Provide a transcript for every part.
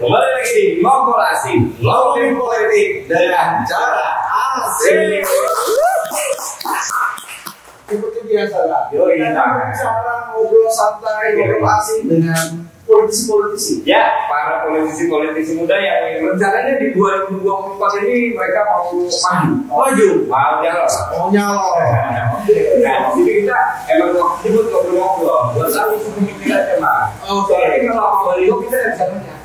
Kembali lagi di Ngobrol Asik, ngomongin politik dengan cara asik. Seperti biasa lah. Kita bicara ngobrol santai, ngobrol asik dengan politisi-politisi. Ya, para politisi-politisi muda yang rencananya di 2024 ini mereka mau maju, mau nyalon. Nah, jadi kita emang disebut ngobrol-ngobrol. Buat tahu sedikit aja mah. Soalnya kalau sama baliho kita nggak bisa nanya.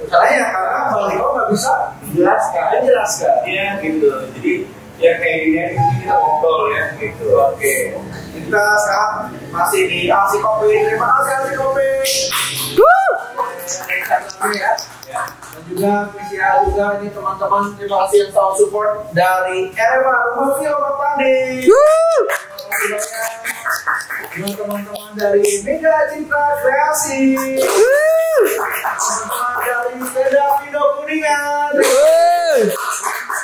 Caranya karena baliho nggak bisa Jelaskan. Iya gitu. Jadi ya kayak gini aja kita ngobrol ya gitu. Oke. Kita sekarang masih di Asik Kopi. Terima kasih Asik Kopi. Ya. Dan juga spesial juga ini teman-teman, terima kasih yang selalu support dari RMA Rumah Film Pandi. Teman-teman dari Mega Cinta Kreasi, teman-teman dari Sepeda Pindo Kuningan.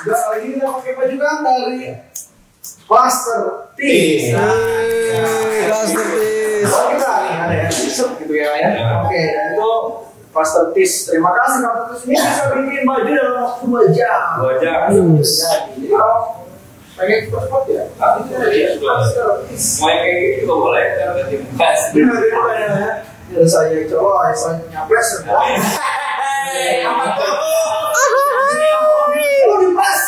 Juga ini kita pakai baju kan dari Cluster Tees. Cluster Tees. Kita nih ada yang t-shirt gitu ya. Oke, dan itu Cluster Tees. Terima kasih Cluster Tees ini bisa bikin baju dalam waktu 2 jam. 2 jam. Jadi kalau pengen cepat ya, itu aja Cluster Tees. Mau yang kayak gitu juga boleh, cara ganti gas. Ya saya coba, saya nyapres. Apa tuh? Oh, dipas.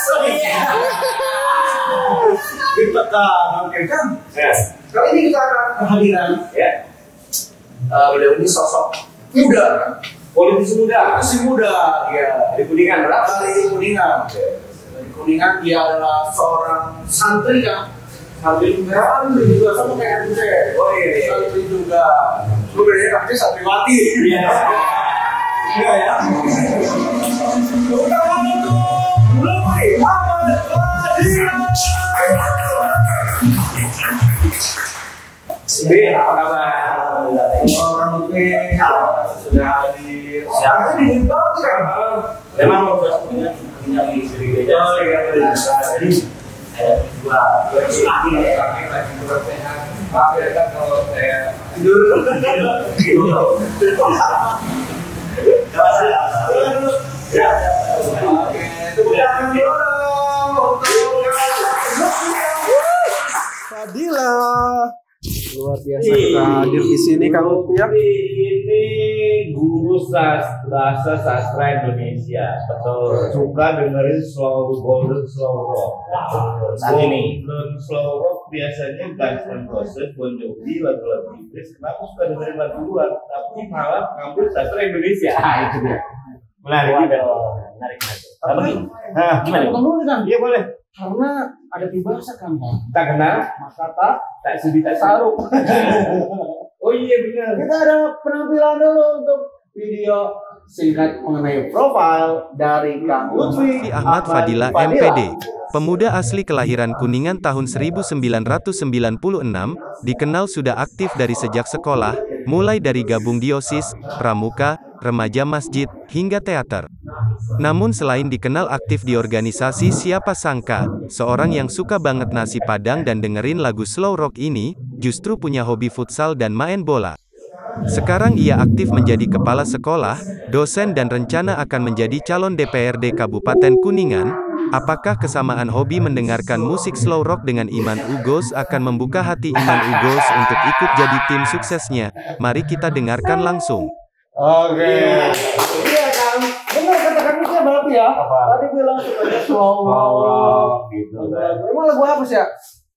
Ditekan, oke kan? Kali ini kita akan kehadiran beliau ini sosok muda kan? Politisi muda. Ya. Di Kuningan berapa? Dari Kuningan. Dari Kuningan dia adalah seorang santri kan? Santri juga sama kayak Aceh. Oh iya. Santri juga. Lu bedanya Aceh santriwati. Iya. Iya ya. Utama itu mulai Ahmad Fadila. Ini apa kabar? Orang mungkin sudah hadir. Siapa di Jepang kan? Memang mau punya istri gereja. Oh iya. Jadi dua lagi bersehat. Maaf ya kan kalau saya tidur. Ya. Oke, tepuk tangan dulu untuk Fadila. Luar biasa kita hadir di sini Kang Upiak. Ini guru bahasa sastra Indonesia. Betul. Suka dengerin golden slow rock. Saat ini golden slow rock biasanya Guns N' Roses, Bon Jovi, lagu-lagu Inggris. Kenapa suka dengerin lagu luar? Tapi malah ngambil sastra Indonesia. Itu dia. Menarik. Gimana? Iya boleh. karena ada peribahasa kan Bang. Tak kenal, maka tak sudi tak sarung. Oh iya benar. Kita ada penampilan dulu untuk video singkat mengenai profil dari Kang Lutfi Ahmad Fadila MPD. Pemuda asli kelahiran Kuningan tahun 1996, dikenal sudah aktif dari sejak sekolah, mulai dari gabung di OSIS, pramuka, remaja masjid, hingga teater. Namun selain dikenal aktif di organisasi, siapa sangka, seorang yang suka banget nasi padang dan dengerin lagu slow rock ini, justru punya hobi futsal dan main bola. Sekarang ia aktif menjadi kepala sekolah, dosen dan rencana akan menjadi calon DPRD Kabupaten Kuningan. Apakah kesamaan hobi mendengarkan musik slow rock dengan Iman Ugos akan membuka hati Iman Ugos untuk ikut jadi tim suksesnya? Mari kita dengarkan langsung. Oke. Iya Kang, benar kata Kang Lutfi berarti ya. Tadi bilang sukanya slow rock gitu. Emang lagu apa sih ya?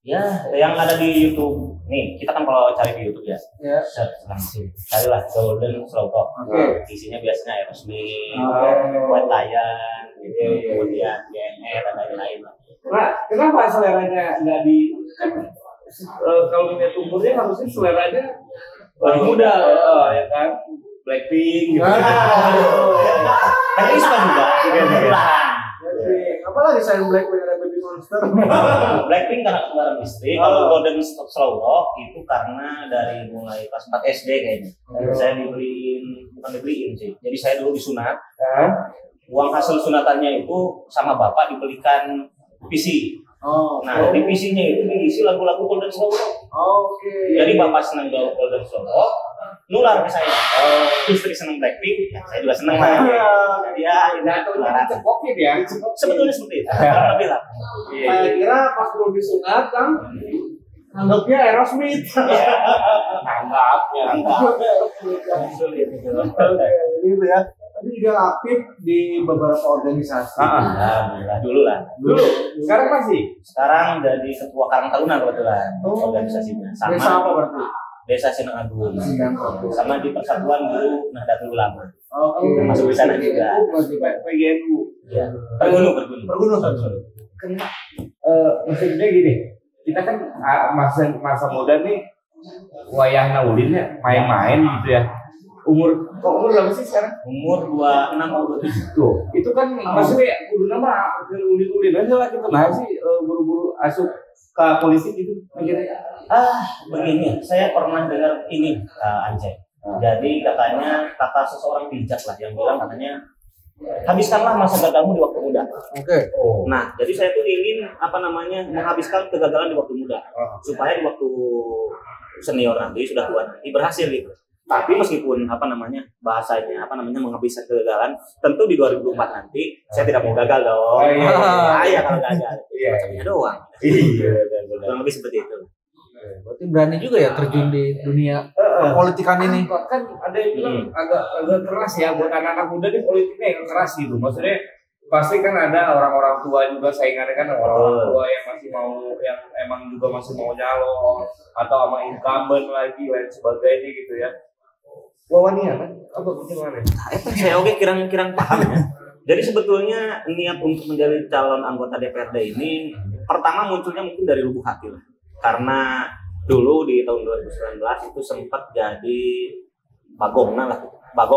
Ya, yang ada di YouTube. Nih, kita kan kalau cari di YouTube ya. Ya. Search langsung. Carilah Golden Slow Rock. Oke. Isinya biasanya Aerosmith, Oke. White Lion, gitu, kemudian GNR dan lain-lain. Nah, kenapa seleranya nggak di kalau punya tumburnya harusnya seleranya lebih muda, ya kan? Blackpink, gitu. Tapi suka juga. Apalagi saya Blackpink ada Baby Monster. Blackpink karena keluaran istri. Kalau Golden Slow Rock itu karena dari mulai kelas 4 SD kayaknya. Saya bukan dibeliin sih. Jadi saya dulu disunat. Uang hasil sunatannya itu sama bapak dibelikan PC. Nah, di PC-nya itu diisi lagu-lagu Golden Slow Rock. Oke. Jadi bapak senang Golden Slow Rock. nular ke saya. Istri seneng Blackpink, ya saya juga seneng lah. Jadi ya Jatuhnya cepokin ya. sebetulnya seperti itu. Kurang lebih lah. Saya kira pas belum disunat kan anggapnya Aerosmith. Anggapnya. Gitu ya. Tapi juga aktif di beberapa organisasi. Alhamdulillah dulu lah. Dulu, sekarang masih. Sekarang jadi ketua Karang Taruna kebetulan organisasinya. Desa apa berarti? Desa Sinang Agung. Sama di Persatuan Guru Nahdlatul Ulama. Oke. Masuk di sana juga. PGNU. Ya. Pergunung. Maksudnya gini, kita kan masa muda nih wayang naudin ya, main-main gitu ya. Umur berapa sih sekarang? Umur 26 atau 27. Tuh, itu kan maksudnya kudu nama ulin-ulin aja lah gitu. Nah sih buru-buru asup ke politik gitu mikirnya. Begini, saya pernah dengar ini, Anjay. Jadi katanya kata seseorang bijak lah yang bilang katanya habiskanlah masa gagalmu di waktu muda. Oke. Nah, jadi saya tuh ingin menghabiskan kegagalan di waktu muda supaya di waktu senior nanti sudah tua nanti berhasil gitu. Tapi meskipun bahasanya menghabiskan kegagalan, tentu di 2024 nanti saya tidak mau gagal dong. Iya kalau gagal. Iya doang. Iya, kurang lebih seperti itu. Berarti berani juga ya terjun di dunia politikan ini. Kan ada yang bilang agak keras ya buat anak-anak muda di politiknya yang keras gitu. Maksudnya pasti kan ada orang-orang tua juga saingannya kan orang tua yang masih mau yang emang juga masih mau nyalon atau sama incumbent lagi lain sebagainya gitu ya. Wawani kan apa gimana? Saya oke kirang paham ya. Jadi sebetulnya niat untuk menjadi calon anggota DPRD ini pertama munculnya mungkin dari lubuk hati lah. Karena dulu di tahun 2019 itu sempat jadi Bagong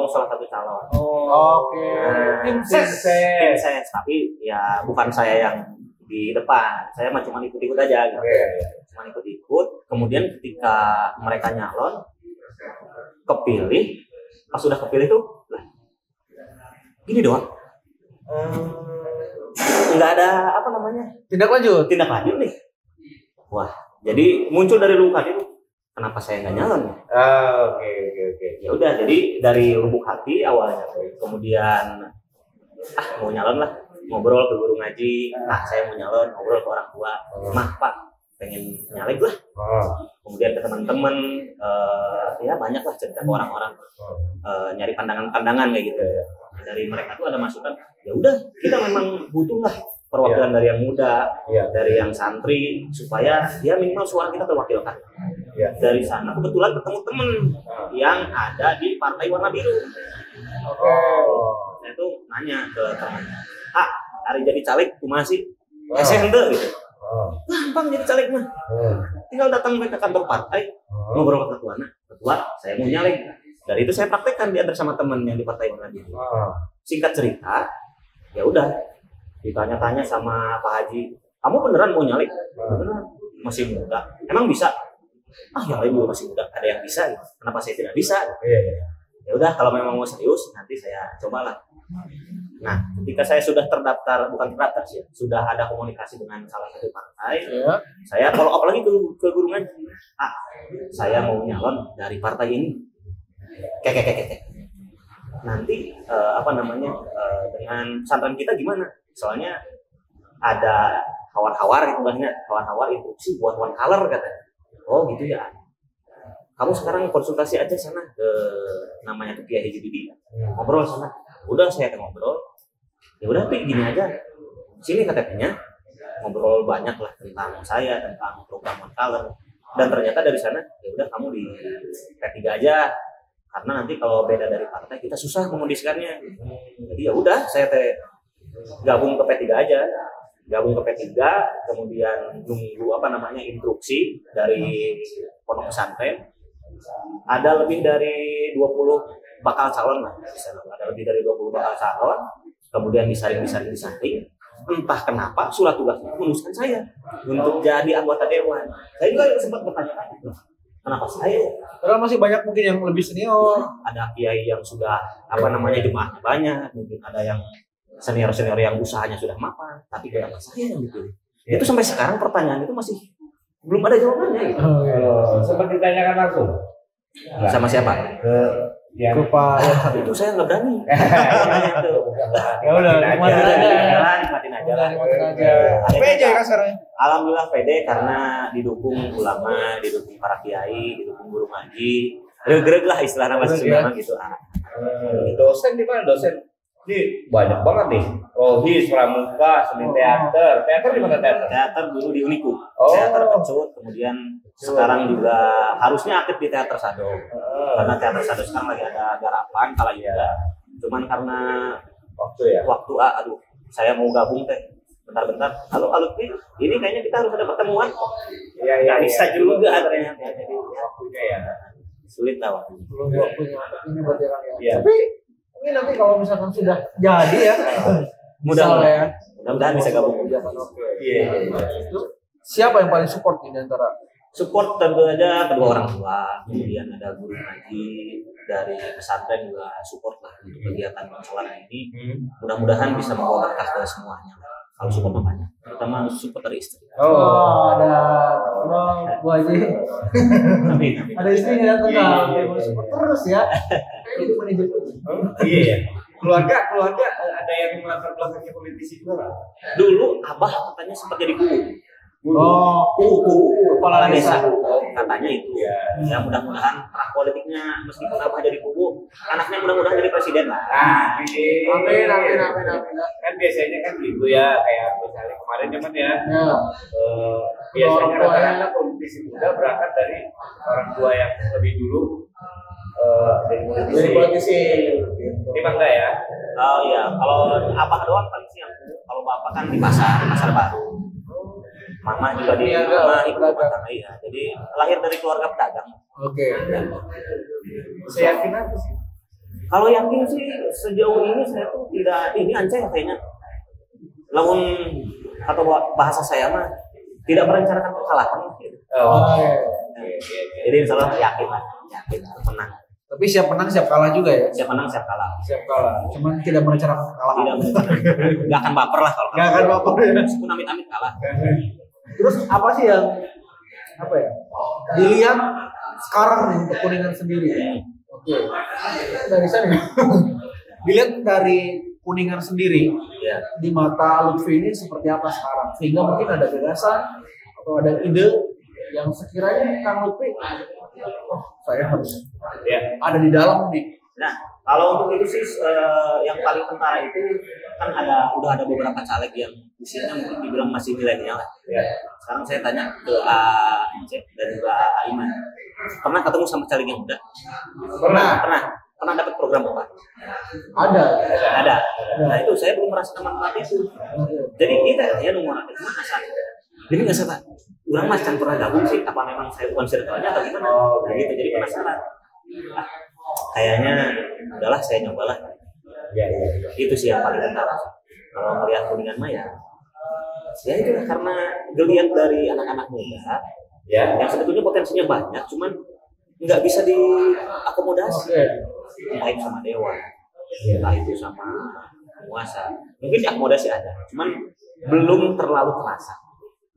salah satu calon. Oke. Tim ses, tapi ya bukan saya yang di depan. Saya cuma ikut-ikut aja gitu. Cuma ikut-ikut. Kemudian ketika mereka nyalon kepilih, pas sudah kepilih tuh lah gini doang. Nggak ada Tindak lanjut nih. Wah, jadi muncul dari lubuk hati tuh, kenapa saya nggak nyalon ya? Oke. Ya udah, jadi dari lubuk hati awalnya, kemudian mau nyalon lah, ngobrol ke guru ngaji, saya mau nyalon, ngobrol ke orang tua, Pak pengen nyalek lah. Kemudian ke teman-teman, ya banyak lah cerita ke orang-orang, nyari pandangan-pandangan kayak gitu. Dari mereka tuh ada masukan, ya udah kita memang butuh lah perwakilan dari yang muda, dari yang santri, supaya ya minimal suara kita terwakilkan. Dari sana kebetulan ketemu temen yang ada di Partai Warna Biru. Saya tuh nanya ke teman, hari jadi caleg kumaha sih? Henteu gitu. Gampang jadi caleg mah. Tinggal datang ke kantor partai, ngobrol ke ketua, saya mau nyalek. Dari itu saya praktekkan di sama teman yang di Partai Warna Biru. Singkat cerita, ya udah ditanya-tanya sama Pak Haji, kamu beneran mau nyalek? Beneran, masih muda. Emang bisa? Yang lain juga masih muda. Ada yang bisa, gitu. Kenapa saya tidak bisa? Ya udah, kalau memang mau serius, nanti saya cobalah. Nah, ketika saya sudah bukan terdaftar sih, sudah ada komunikasi dengan salah satu partai, saya follow up lagi ke guru ngaji. Saya mau nyalon dari partai ini. Nanti dengan pesantren kita gimana? Soalnya ada hawar-hawar gitu banyak, hawar-hawar instruksi buat one color katanya. Oh gitu ya. Kamu sekarang konsultasi aja sana ke namanya tuh Kiai Haji Didi. Ngobrol sana. Udah saya ngobrol. Ya udah gini aja. Sini KTP-nya. Ngobrol banyak lah tentang saya, tentang program one color. Dan ternyata dari sana ya udah kamu di P3 aja. Karena nanti kalau beda dari partai kita susah mengondisikannya. Jadi ya udah saya gabung ke P3 aja. Gabung ke P3, kemudian nunggu instruksi dari pondok pesantren. Ada lebih dari 20 bakal calon lah. Ada lebih dari 20 bakal calon. Kemudian disaring. Entah kenapa surat tugasnya menuliskan saya untuk jadi anggota dewan. Saya juga sempat bertanya-tanya, kenapa saya? Karena masih banyak mungkin yang lebih senior. Ada kiai yang sudah jemaahnya banyak, mungkin ada yang senior yang usahanya sudah mapan, tapi kenapa saya yang dipilih? Itu sampai sekarang pertanyaan itu masih belum ada jawabannya. Gitu. Sempat ditanyakan langsung. Sama siapa? Yang Pak Itu saya nggak berani. ya udah nikmatin aja. Nikmatin aja. Nikmatin aja. PJ kan sekarang. Alhamdulillah pede karena didukung ulama, didukung para kiai, didukung guru ngaji. Greg lah istilahnya bahasa Sunda gitu. dosen di mana dosen? Ini banyak banget nih. Rohis, Pramuka, seni teater. Teater di mana teater? Teater dulu di Uniku. Oh. Teater Kecut, kemudian sekarang juga harusnya aktif di Teater Sado. Karena Teater Sado sekarang lagi ada garapan kala juga. Cuman karena waktu aduh, saya mau gabung teh. Bentar-bentar. Halo Lutfi, ini kayaknya kita harus ada pertemuan. Iya. Bisa juga ternyata. Jadi Waktunya ya. sulit lah waktu. Belum punya ini berarti kan ya. Iya. Tapi ini nanti kalau misalkan sudah jadi ya. Mudah-mudahan bisa gabung. Iya. Siapa yang paling support ini antara? Support tentu saja kedua orang tua, kemudian ada guru ngaji dari pesantren juga support lah untuk kegiatan sholat ini. Mudah-mudahan bisa membawa berkah ke semuanya. Kalau support namanya, terutama support dari istri. Ada Bu Haji. Amin. Ada istrinya datang kan. Support terus ya. Kayak gitu manajemen. Iya. Keluarga ada yang melatar belakangnya politisi juga. Dulu abah katanya sempat jadi guru. Kepala desa. Katanya itu. Ya mudah-mudahan arah politiknya meskipun abah jadi guru, anaknya mudah-mudahan jadi presiden lah. Amin. Kan biasanya kan gitu ya, kayak misalnya kemarin cuman ya. Biasanya Orang tuanya. rata-rata politisi muda berangkat dari orang tua yang lebih dulu jadi politisi. Ini bangga ya. Oh iya, kalau abah doang paling siang. Kalau bapak kan di pasar baru. Mama juga di rumah ibu rumah tangga ya. Jadi lahir dari keluarga pedagang. Oke. Saya yakin apa sih? Kalau yakin sih sejauh ini saya tuh tidak ini anceng kayaknya. Namun atau bahasa saya mah tidak merencanakan kekalahan. Jadi insya Allah yakin menang. Tapi siap menang siap kalah juga ya. Siap menang siap kalah. Siap kalah. Cuman tidak merencanakan kekalahan. Tidak nggak akan baper lah kalau. Nggak akan baper ya. Meskipun amit-amit kalah. Terus apa sih yang dilihat sekarang nih untuk Kuningan sendiri? Oke. Dari sana. Dilihat dari Kuningan sendiri di mata Lutfi ini seperti apa sekarang? Sehingga mungkin ada gagasan atau ada ide yang sekiranya Kang Lutfi, saya harus ada di dalam nih. Nah, kalau untuk itu sih yang paling kentara itu kan udah ada beberapa caleg yang usianya mungkin dibilang masih milenial. Sekarang saya tanya ke Acep dan juga Aiman. Pernah ketemu sama caleg yang muda? Pernah dapat program apa? Ada. Nah itu saya belum merasakan manfaat itu. Jadi kita ya nomor itu asal. Jadi nggak salah. Orang mas can pernah gabung sih. Apa memang saya bukan circle-nya atau gimana? Nah gitu. Jadi penasaran. Kayaknya udahlah saya nyobalah. Itu sih yang paling kentara. Kalau melihat Kuningan mah ya itu karena dilihat dari anak-anak muda yang sebetulnya potensinya banyak, cuman nggak bisa diakomodasi. Entah itu sama dewan, entah itu sama penguasa. Mungkin diakomodasi ada, cuman belum terlalu terasa.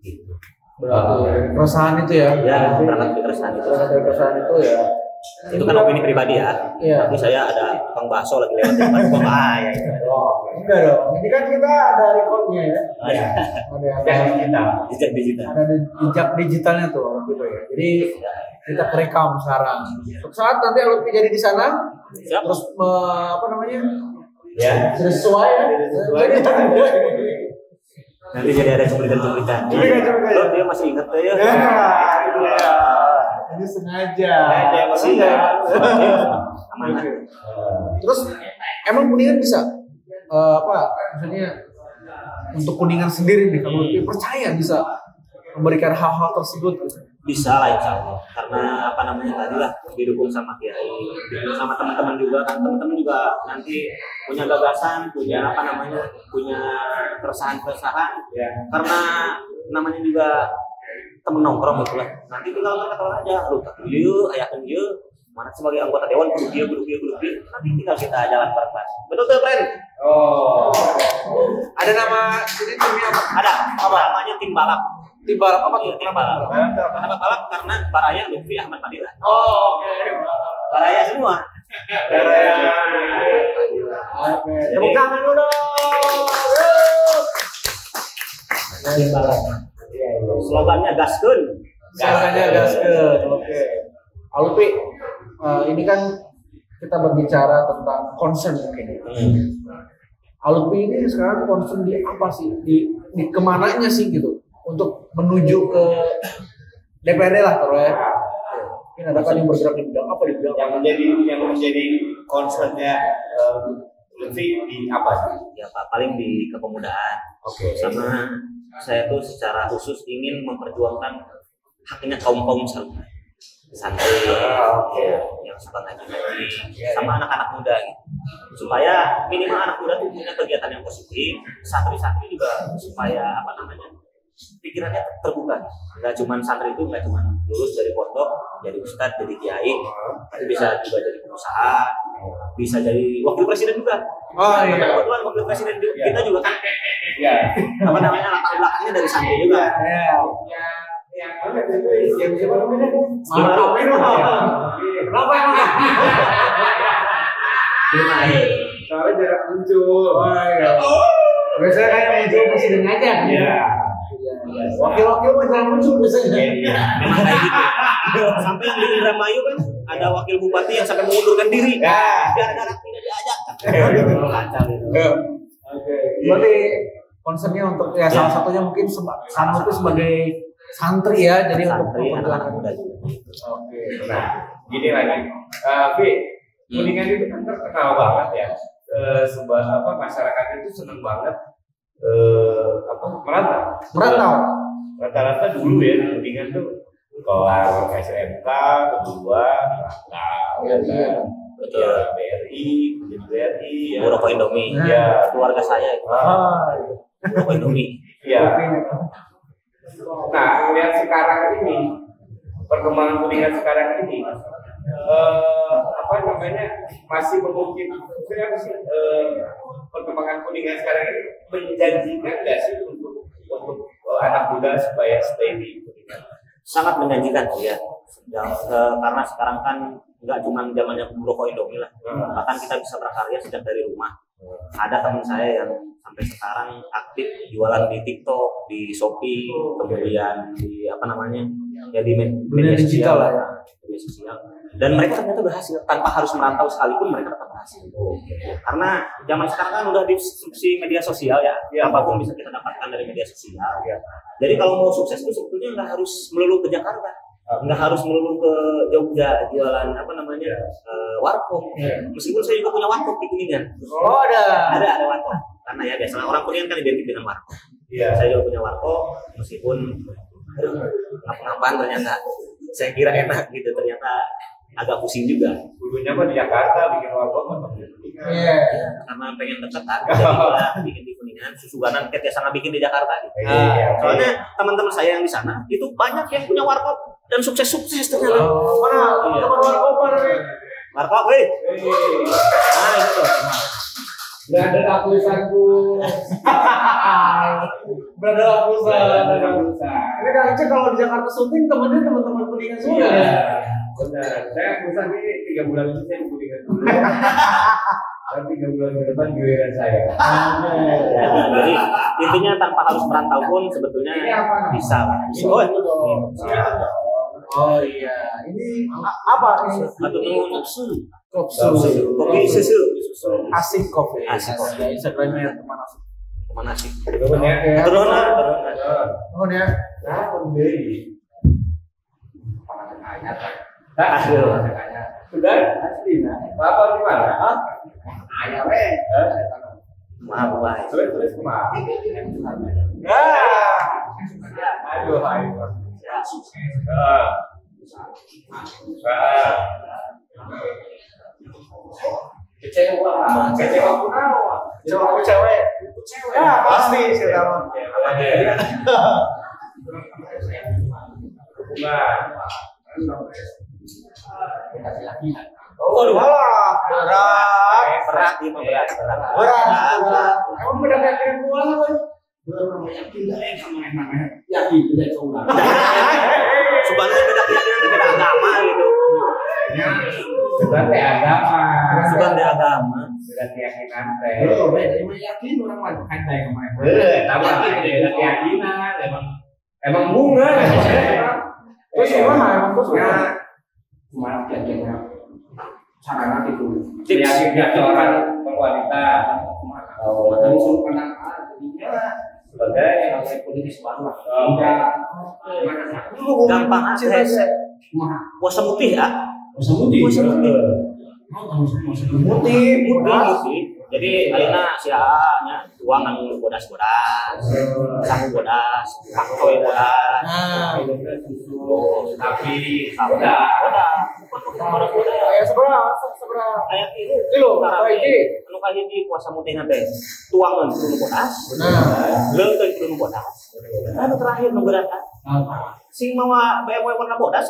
Gitu. Keresahan itu ya? Ya, berangkat dari keresahan itu. Itu kan opini pribadi ya. Tapi saya ada tukang bakso lagi lewat depan bahaya itu. Enggak dong. Ini kan kita ada recordnya ya. Jejak digital. Ada jejak digitalnya tuh gitu ya. Jadi kita kerekam sekarang. Suatu saat nanti kalau jadi di sana, terus sesuai ya. Nanti jadi ada cuplikan. Dia masih ingat ya. Ini sengaja. Masih amanah. Terus emang Kuningan bisa maksudnya untuk Kuningan sendiri nih kamu percaya bisa memberikan hal-hal tersebut gitu? Bisa lah insya Allah, karena tadi lah didukung sama kiai, didukung sama teman-teman juga kan, teman-teman juga nanti punya gagasan, punya punya keresahan karena namanya juga temen nongkrong gitu lah. Nanti tinggal kata aja, lu tak ayakan dia mana sebagai anggota dewan kudu dia, nanti tinggal kita jalan bareng-bareng. Betul tuh, friend? Ada nama jadi timnya apa? Ada, namanya tim balap. Tim balap apa tuh? Tim balap. Kenapa balap? Karena Baraya Lutfi Ahmad Fadila. Oh, oke. Baraya semua. Oke. Tepuk tangan dulu. Tim balap. Slogannya gaskeun. Slogannya gaskeun. Oke. Alpi, ini kan kita berbicara tentang concern mungkin. Alpi ini sekarang concern di apa sih? Di kemananya sih gitu? Untuk menuju ke DPRD lah terus ya. Mungkin ada kan yang bergerak di bidang apa di bidang yang menjadi concernnya Lutfi di apa sih? Ya Pak, paling di kepemudaan. Oke. Sama saya tuh secara khusus ingin memperjuangkan haknya kaum santri, yang suka ngaji, sama anak-anak muda gitu. Supaya minimal anak muda tuh punya kegiatan yang positif, santri-santri juga supaya pikirannya terbuka. Nggak cuma santri itu nggak cuma lulus dari pondok jadi ustadz jadi kiai, tapi bisa juga jadi pengusaha, bisa jadi wakil presiden juga. Oh iya. Kebetulan wakil presiden kita juga kan latar belakangnya dari santri juga. Kenapa emang? Soalnya jarang muncul. Biasanya kayak muncul presiden aja. Iya. Wakil-wakil mah jarang muncul biasanya. Memang kayak gitu. Sampai yang di Indramayu kan ada wakil bupati yang sampai mengundurkan diri. Gara-gara tidak diajak. Kacau itu. Berarti concernnya untuk ya salah satunya mungkin kamu itu sebagai santri ya, jadi santri untuk anak muda juga. Oke. Nah, gini lagi. Vi, Kuningan itu kan terkenal banget ya. Masyarakat itu seneng banget merantau. Rata-rata dulu ya Kuningan tuh kelar SMK kedua merantau. Betul. BRI, BRI, Rokok Indomie. Ya, Keluarga saya itu. Rokok Indomie. Iya. Nah, lihat sekarang ini perkembangan Kuningan sekarang ini masih memungkinkan perkembangan Kuningan sekarang ini menjanjikan nggak sih untuk anak muda supaya stay di Kuningan? Sangat menjanjikan ya. Karena sekarang kan nggak cuma zamannya rokok Indomie lah, bahkan kita bisa berkarya sejak dari rumah. Ada teman saya yang sampai sekarang aktif jualan di TikTok, di Shopee, kemudian di di media digital sosial, media sosial. Dan mereka ternyata berhasil tanpa harus merantau sekalipun mereka tetap berhasil. Karena zaman sekarang kan udah disrupsi media sosial ya, apapun bisa kita dapatkan dari media sosial. Jadi kalau mau sukses itu sebetulnya nggak harus melulu ke Jakarta. Nggak harus melulu ke Jogja jualan warkop. Meskipun saya juga punya warkop di Kuningan. Oh ada warkop. Karena ya biasanya orang Kuningan kan identik dengan warkop. Saya juga punya warkop meskipun ngapa-ngapain ternyata saya kira enak gitu, ternyata agak pusing juga. Dulunya mah di Jakarta bikin warkop atau karena pengen deket kan, jadi bikin di Kuningan, Susuganan kayak sangat bikin di Jakarta gitu. Soalnya teman-teman saya yang di sana itu banyak yang punya warkop dan sukses ternyata. Mana teman warkop mana nih? Warkop, nah itu. Nggak ada lapisanku. Berada lapisan. Ini kan cek kalau di Jakarta syuting teman-teman Kuningan semua ya. Benar. Saya perusahaan ini 3 bulan ini saya di Kuningan dulu. Dan 3 bulan ke depan giliran saya. Jadi intinya tanpa harus merantau pun sebetulnya bisa. Oh iya, ini apa ini? Kopi susu. Asik kopi. Asik kopi. Instagramnya teman asik. Turun ya. Turun. Oh ya. Nah, membeli. Aduh. Sudah asli nah. Bapak di mana? Ayah weh. Maaf, Pak. Terus kemana? Aduh, ayo. Kecewa cewek. Ya pasti sih sama. Oh, berat. Berat. Emang beda kayak perempuan apa? Yakin tidak seorang. Sebenarnya beda keyakinan, beda agama gitu. Sebenarnya agama. Sebenarnya agama. Beda keyakinan teh. Beda yakin orang lain ada yang main. Tambah beda keyakinan emang bunga. Terus emang terus Cuma keyakinan sarana itu. Keyakinan seorang wanita. Dari sudut pandang jadinya sebagai politis baru lah. Gampang aja. Puasa putih ya. Puasa putih. Putih. Jadi ayeuna si AA nya uang anu bodas-bodas. Sang bodas, kaktoy bodas. Tapi bodas. Kayak seberapa Kayak itu. kilo apa ini? Anu kahiji puasa putih teh tuangan kudu bodas. Nah, Leukeun kudu bodas. Anu terakhir nu berat sing mawa BMW warna bodas.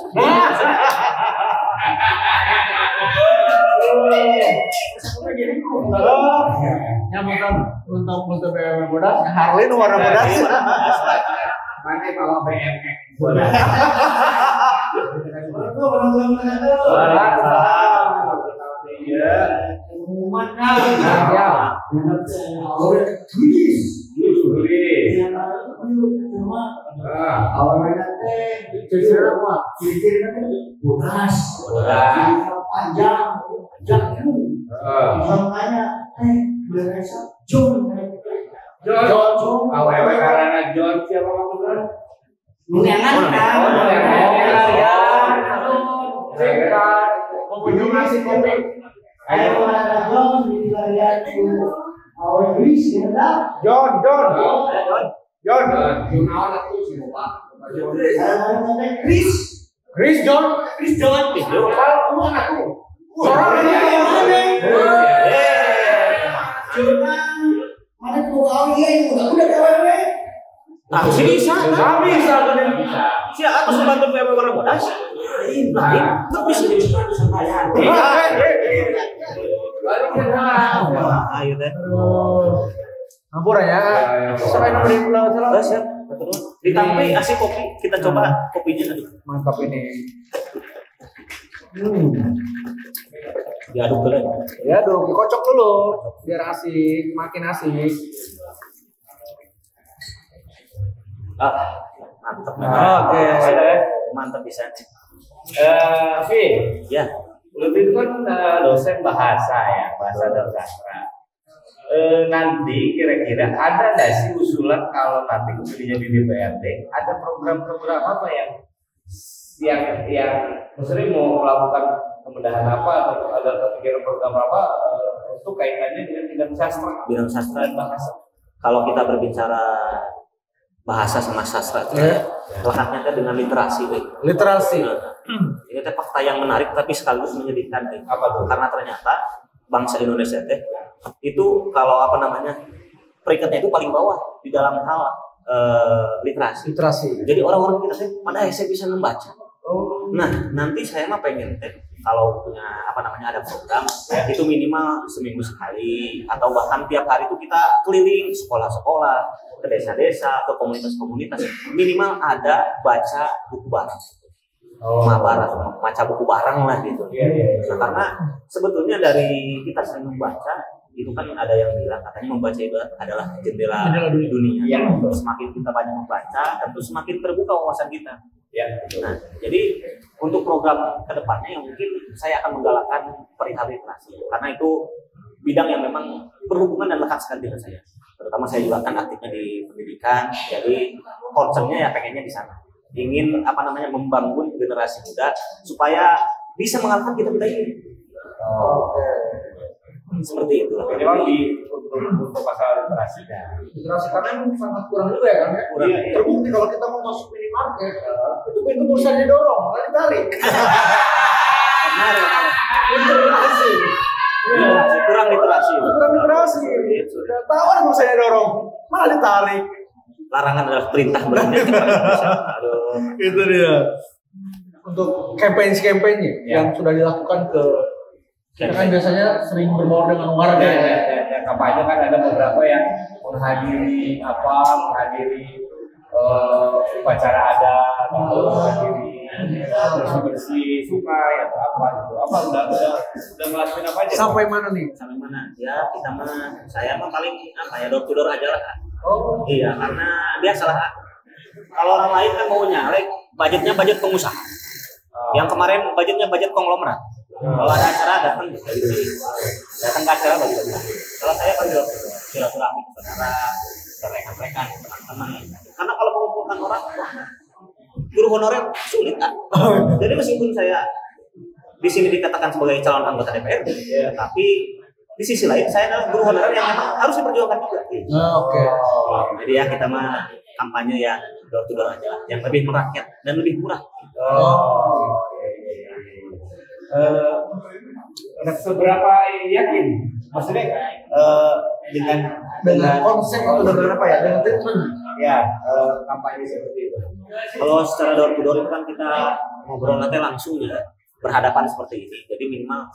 nyambungkan untuk BM bodas, Harley nu warna bodas. mana kalau BMX John, awewe karena John siapa kamu kan? Nunyangan Chris John. Kalau anakku. Orang yang mana tuh iya yang udah gawe. Ah, si bisa. Bisa. Si atas membantu BMW warna bodas. Lain, tapi si ayo deh. Ampura ya. Sampai nomor Terus ya, ditampi kasih kopi, kita coba kopinya tadi. mantap ini. Diaduk dulu. Ya, dulu dikocok dulu biar asik, makin asik. Mantap. Oke. Mantap bisa. Vi, Ya. Lutfi itu kan dosen bahasa dan sastra. Nanti kira-kira ada nggak sih usulan kalau nanti kemudian di DPRD ada program-program apa yang maksudnya mau melakukan kemudahan apa atau ada kepikiran program apa untuk kaitannya dengan bidang sastra dan bahasa. Kalau kita berbicara bahasa sama sastra itu lekatnya kan dengan literasi, Literasi. Ini teh fakta yang menarik tapi sekaligus menyedihkan, Apa tuh? karena ternyata bangsa Indonesia teh itu kalau peringkatnya itu paling bawah di dalam hal literasi. Jadi orang-orang kita teh pada saya bisa membaca. Nah, nanti saya mah pengen teh kalau punya ada program itu minimal seminggu sekali atau bahkan tiap hari itu kita keliling sekolah-sekolah, ke desa-desa, ke komunitas-komunitas, minimal ada baca buku bareng. Baca buku bareng lah gitu. Nah, karena sebetulnya dari kita sering membaca itu kan ada yang bilang katanya membaca itu adalah jendela dunia. Semakin kita banyak membaca, tentu semakin terbuka wawasan kita. Nah, jadi untuk program kedepannya yang mungkin saya akan menggalakkan perihal literasi karena itu bidang yang memang berhubungan dan lekat sekali dengan saya. Terutama saya juga kan aktifnya di pendidikan, jadi concernnya ya pengennya di sana. Ingin membangun generasi muda supaya bisa mengalahkan kita ini. Seperti itu. Memang untuk masalah literasi Literasi karena emang sangat kurang juga ya kan ya. Terbukti kalau kita mau masuk minimarket itu pintu bisa didorong, nggak ditarik. Literasi. Kurang literasi. Sudah tahu ada saya dorong, malah ditarik. Larangan adalah perintah berarti. Aduh. Itu dia. Untuk campaign-nya yang sudah dilakukan ke kita kan biasanya sering berbaur dengan warga ya. kampanye kan ada beberapa yang menghadiri upacara adat atau menghadiri bersih sungai atau apa gitu. Apa udah ngelakuin apa aja? Sampai mana nih? Sampai mana? Ya kita saya paling door to door aja lah. Oh iya, karena biasalah kalau orang lain kan mau nyalek budgetnya budget pengusaha. Yang kemarin budgetnya budget konglomerat. Kalau ada acara datang ke acara bagi-bagi. Kalau saya kan silaturahmi ke saudara, ke rekan-rekan, teman-teman. Karena kalau mengumpulkan orang, guru honorer sulit kan. Jadi meskipun saya di sini dikatakan sebagai calon anggota DPR, tapi di sisi lain saya adalah guru honorer yang memang harus diperjuangkan juga. Oke. Jadi ya kita mah kampanye ya door to door aja, yang lebih merakyat dan lebih murah. Seberapa yakin? Maksudnya dengan konsep atau dengan apa ya? Dengan treatment. Ya, kampanye seperti itu. Kalau secara door to door itu kan kita ngobrol nanti langsung ya, berhadapan seperti ini. Jadi minimal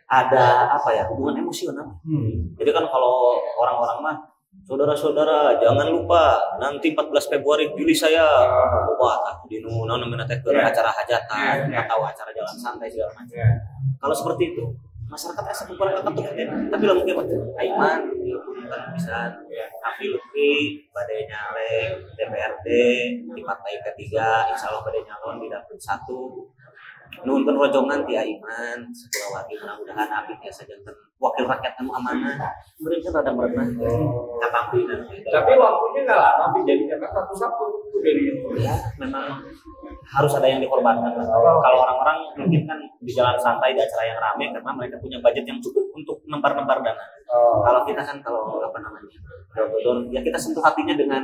ada hubungan emosional. Jadi kan kalau orang-orang mah saudara-saudara jangan lupa nanti 14 Februari pilih saya di namanya acara hajatan atau acara jalan santai segala macam. Kalau seperti itu masyarakat asa kurang ketuk tapi lah mungkin Aiman bisa Afi Lutfi badai nyalek DPRD di partai ketiga insya Allah badai nyalon di dapur 1 nuhunkeun rojongan ti Aiman Sekulawati mudah-mudahan Abi biasa janten wakil rakyat anu amanah mereka rada merenah kapampinan. Tapi waktunya nggak lama jadinya kan satu-satu dari itu. Ya memang harus ada yang dikorbankan. Kalau orang-orang mungkin kan di jalan santai di acara yang ramai karena mereka punya budget yang cukup untuk nembar-nembar dana. Kalau kita kan door-to-door ya kita sentuh hatinya dengan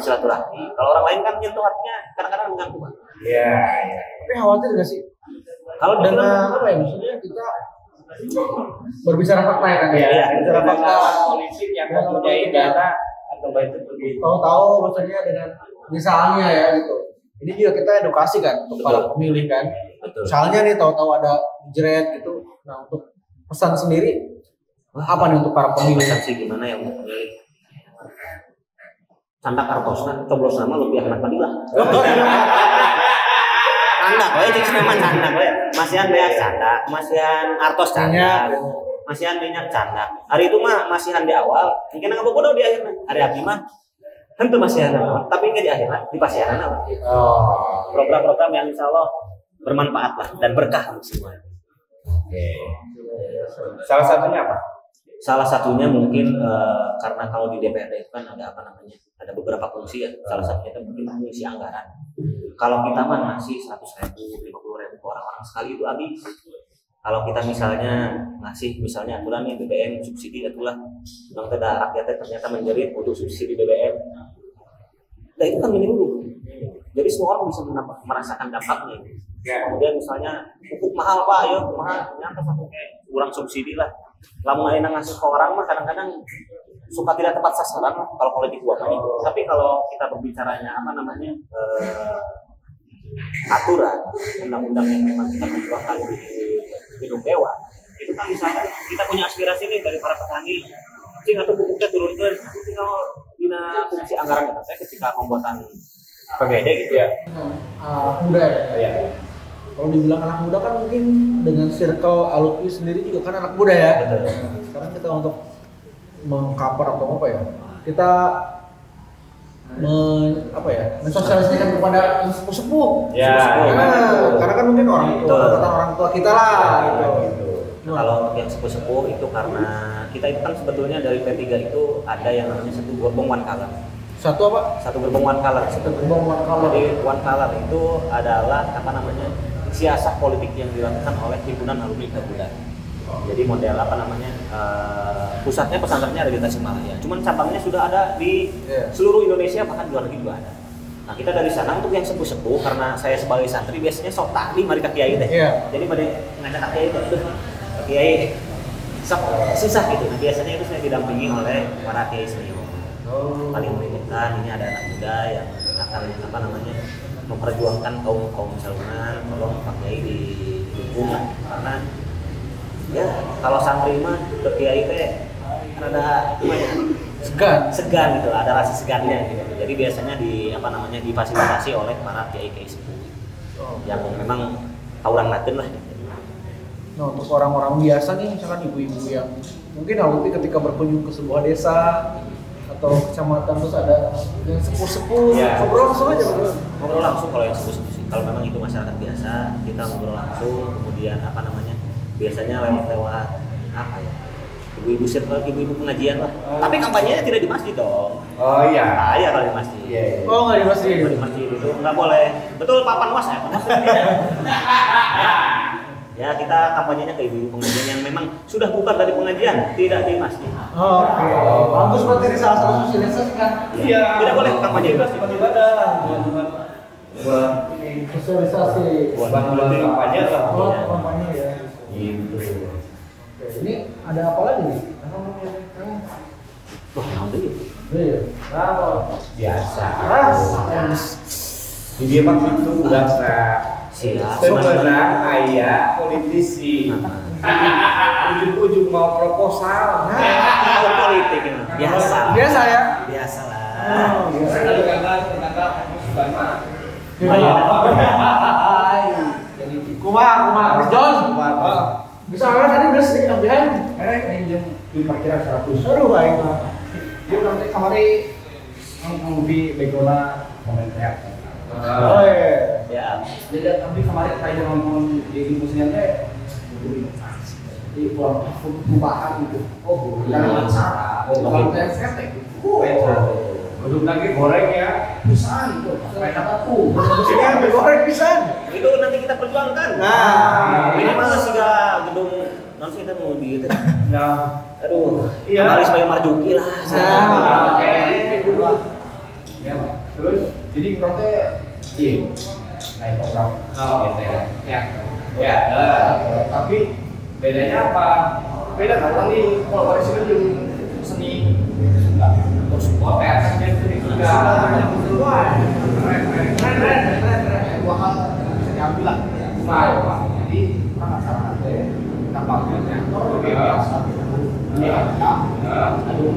silaturahmi. Kalau orang lain kan nyentuh hatinya kadang-kadang dengan uang. Iya. Tapi khawatir nggak sih? Kalau dengan maksudnya kita berbicara fakta ya kan? Iya. Bicara fakta politik yang mempunyai dana atau budget begitu. Tahu-tahu maksudnya dengan misalnya ya gitu. Ini juga kita edukasi kan untuk para pemilih kan. Betul. Misalnya nih tahu-tahu ada jeret gitu. Nah untuk pesan sendiri apa nih untuk para pemilih? Pesan sih gimana ya untuk pemilih? Candak Kartosna, coblos nama lebih anak Fadilah. Candak, jadi memang candak, masihan beak candak, masihan Artos candak, masihan minyak candak. Hari itu mah masihan di awal, mungkin nggak bodoh di akhirnya. Hari abdi mah tentu masihan awal, tapi nggak di akhirnya, di pasihan awal. Program-program yang insya Allah bermanfaat lah dan berkah untuk semua. Salah satunya apa? Salah satunya mungkin karena kalau di DPRD itu kan ada beberapa fungsi ya. Salah satunya itu mungkin fungsi anggaran. Kalau kita mah ngasih 100.000, 50.000 ke orang-orang sekali itu habis. Kalau kita misalnya ngasih aturan nih BBM subsidi itulah, yang tidak rakyatnya ternyata menjerit untuk subsidi BBM. Nah itu kan minimum. Jadi semua orang bisa merasakan dampaknya. Kemudian misalnya pupuk mahal Pak, ayo mahal, nyata satu kayak kurang subsidi lah. Lamun ayeuna ngasih ke orang mah kadang-kadang suka tidak tepat sasaran lah kalau politik gua mah itu. Tapi kalau kita berbicaranya aturan undang-undang yang memang kita perjuangkan di gedung dewan, itu kan misalnya kita punya aspirasi nih dari para petani, sing atau pupuknya turunkan, tinggal dina fungsi anggaran kita ketika pembuatan PGD gitu ya. Muda ya. Kalau dibilang anak muda kan mungkin dengan circle Alutfi sendiri juga kan anak muda ya. Sekarang kita untuk mengcover atau apa ya? Kita mensosialisasikan kepada yang sepuh-sepuh. Ya. Karena kan mungkin orang tua kita lah gitu. Kalau yang sepuh-sepuh itu karena kita itu kan sebetulnya dari P3 itu ada yang namanya satu gerbong one color. Satu apa? Satu gerbong one color. Jadi one color itu adalah siasat politik yang dilakukan oleh himpunan alumni Garuda. Jadi model pusatnya pesantrennya ada di Tasikmalaya. Cuman cabangnya sudah ada di seluruh Indonesia, bahkan luar negeri juga ada. Nah kita dari sana untuk yang sepuh-sepuh, karena saya sebagai santri biasanya sok taklim mari ka kiai teh. Jadi pada ngajak ka kiai itu, kiai sok susah gitu. Nah biasanya itu saya didampingi oleh para kiai senior. Paling menunjukkan ini ada anak muda yang akan memperjuangkan kaum misalnya tolong Pak Kiai didukung lah. Karena ya kalau santri mah ke Kiai teh rada segan gitu, ada rasa segannya gitu. Jadi biasanya difasilitasi oleh para kiai-kiai sepuh yang memang tawuran lah. Nah, untuk orang-orang biasa nih, misalkan ibu-ibu yang mungkin Alupi ketika berkunjung ke sebuah desa atau kecamatan terus ada yang sepuh-sepuh, ngobrol langsung aja betul. Ngobrol langsung kalau yang sepuh sih. Kalau memang itu masyarakat biasa, kita ngobrol langsung, kemudian biasanya lewat ibu-ibu circle, ibu-ibu pengajian lah. Tapi kampanyenya tidak di masjid dong. Oh iya. Iya kalau di masjid. Oh nggak di masjid. Di masjid itu nggak boleh. Betul Pak Panwas ya. Ya kita kampanyenya ke ibu-ibu pengajian yang memang sudah bubar dari pengajian, tidak di masjid. Oke. Bagus berarti di salah satu sosialisasi kan? Iya. Tidak boleh kampanye di masjid. Buat sosialisasi. Buat kampanye lah. Kampanye ya. Gitu. Oke. Ini ada apa lagi nih? Wah, nanti. Biasa. Di dia mah itu biasa. Siap. Sebenarnya ayah politisi. Ujung-ujung mau proposal. Politik biasa. Biasa ya? Biasa lah. Biasa. Jadi kumaha John. Bisa kan tadi udah sedikit tambahan. Di parkiran 100. Aduh baik. Dia nanti kemarin lebih background komentar. Oh iya. Ya. Jadi tapi kemarin saya nonton di museum teh di perubahan gitu. Oh, bukan cara. Oh, kalau efek Belum lagi goreng ya. pisan itu. Sampai kata tuh. Ini goreng pisan. Itu nanti kita perjuangkan. Nah, minimal sehingga gedung nanti kita mau di itu. Nah, Aduh. Iya. Harus sebagai marjuki lah. Nah, Ya, terus jadi kita naik program. oh gitu ya. Ya. Tapi bedanya apa? Beda kan tadi kalau pada sini juga seni terus semua teaternya itu juga keren. Dua hal bisa diambil lah. Jadi masyarakat tampaknya bebas. Ini ada, aduh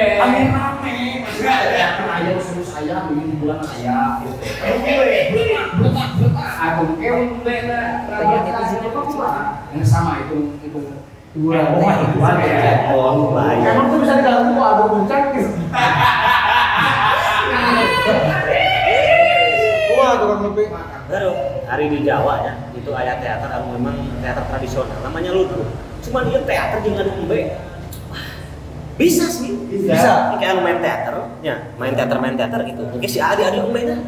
Rame. Ayam suruh saya bikin bulan saya gitu. Aku yang sama itu bulan ya. Oh, baik. Emang tuh bisa diganggu kok ada buncang gitu. Wah, tukang lebih. Baru hari di Jawa ya, itu aya teater anu memang teater tradisional namanya ludruk. Cuma dia teater jeung anu embe. Bisa sih. Bisa. Kayak anu main teater, ya, main teater gitu. Mungkin si Adi embe nya.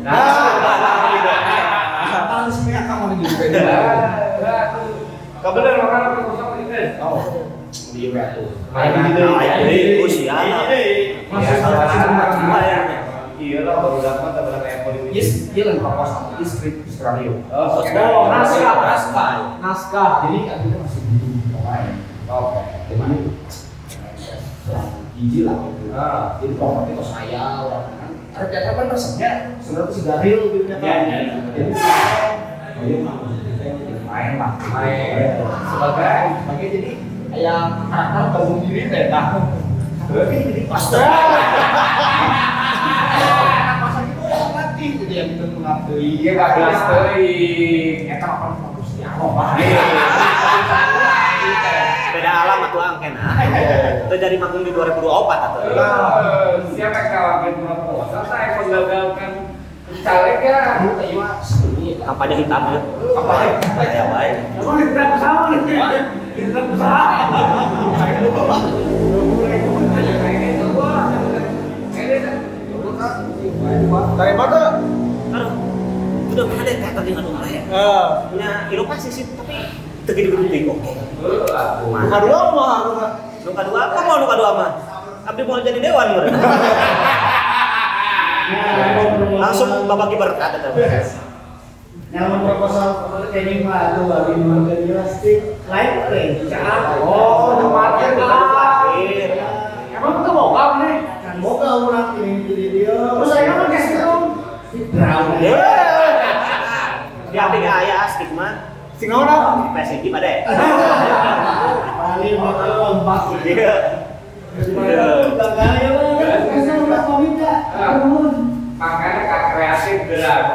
Kalau sebenarnya kamu lagi beda. Kau bener makan proposal ini. Oh, iya tuh. Ayo usia. Iya lah, baru dapat ada kayak politik. Yes, dia lagi proposal di skrip skenario. Oh, Naskah. Jadi kan kita masih bingung pokoknya. Oke, jadi hiji lah gitu. Jadi pokoknya itu saya orang kan. Ada teater kan resepnya sebenarnya si Garil gitu kan. Jadi main lah. Sebagai jadi yang karakter bangun diri teh dah. Jadi pastor. Masa itu yang latih gitu yang kita mengatur. Iya, Kak Gelas teuing. Eta apa bagus ya. Beda alam atuh angken ah. Itu jadi magung di 2024 atuh. Siapa kawan proposal saya menggagalkan caleg ya. Kampanye hitam ya. Kayak wae. Emang kita bersama nih. Kita bersama. Dari mana? Aduh. Udah pernah deh teater di anu mah ya. Punya inovasi sih tapi teu gede-gede oke. Bukan dua mah. Nuka dua apa mau nuka dua mah? Abdi mau jadi dewan meureun. Langsung babaki berkat eta. Yang proposal training mah tuh bagi menjadi plastik lain keren. Oh, tempatnya Terakhir. Emang itu bokap nih? Kan boga urang ini dia. Terus saya kan kasih dong. Di abdi aya stigma Sing orang? PSI hiji pada. Paling bakal lompat. Iya. Makanya Kak kreatif gerak,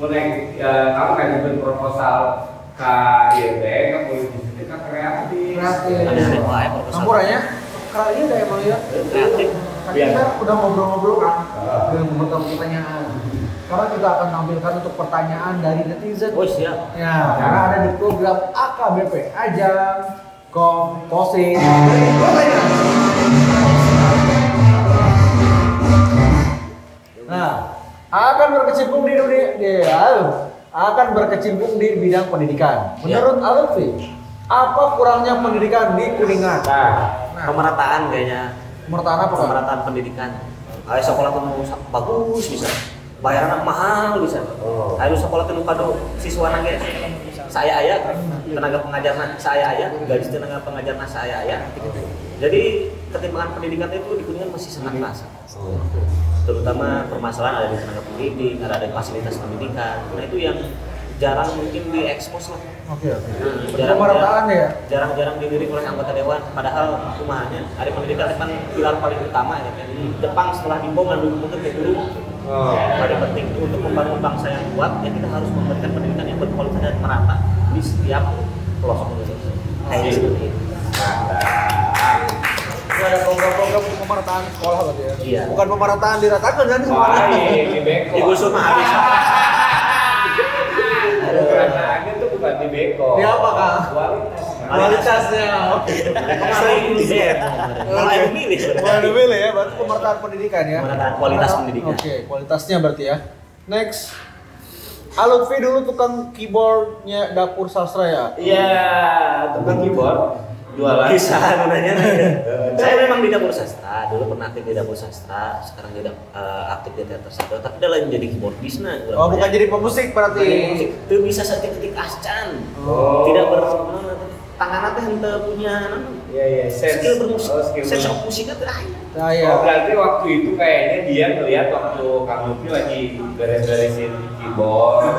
kamu kan bikin proposal ke IRB, ke politisi Kak kreatif. Ada wae proposal. Sampuranya kali ini udah emang ya. Kreatif. Tadi kita udah ngobrol-ngobrol kan dengan beberapa pertanyaan. Sekarang kita akan tampilkan untuk pertanyaan dari netizen. Oh siap. Ya, karena ada di program AKBP Ajang Komposit. Nah, akan berkecimpung di bidang pendidikan. Menurut Alfi, apa kurangnya pendidikan di Kuningan? Pemerataan kayaknya. Pemerataan apa? Pemerataan pendidikan. Ayo sekolah tuh bagus bisa. Bayaran mahal bisa. Ayo sekolah tuh kado siswa nage. Saya aya tenaga pengajarna saya aya, gaji tenaga pengajarna saya aya. Jadi ketimpangan pendidikan itu di Kuningan masih sangat terasa. Terutama permasalahan ada di tenaga pendidik, ada di fasilitas pendidikan. Nah itu yang jarang mungkin diekspos lah. Oke. Pemerataan ya. Jarang-jarang dilirik oleh anggota dewan. Padahal rumahnya ada pendidikan kan pilar paling utama ya. Jepang setelah Dimbo mendukung untuk guru. Paling penting untuk membangun bangsa yang kuat ya kita harus memberikan pendidikan yang berkualitas dan merata di setiap pelosok Indonesia. Kayaknya seperti itu. Ada program-program pemerataan sekolah berarti ya? Iya. Bukan pemerataan diratakan kan semuanya? Di beko. Digusur mah habis. Perataannya tuh bukan di beko. Di apa Kak? Kualitasnya. Oke. Sering dilihat. Malah yang pilih. Mulai dulu ya, berarti pemerataan pendidikan ya? Pemerataan kualitas pendidikan. Oke, kualitasnya berarti ya. Next. Lutfi dulu tukang keyboardnya Dapur Sastra ya? Iya, tukang keyboard jualan. Bisa nanya. Saya memang di Dapur Sastra, dulu pernah aktif di Dapur Sastra, sekarang tidak aktif di Teater Sastra, tapi udah lain jadi keyboardisna. Oh, bukan jadi pemusik berarti? Itu bisa ketik ascan. Tidak tangan teh henteu punya Iya, skill bermusik. skill Sense of musik itu Nah, ya. berarti waktu itu kayaknya dia ngeliat waktu Kang Lutfi lagi beres-beresin keyboard,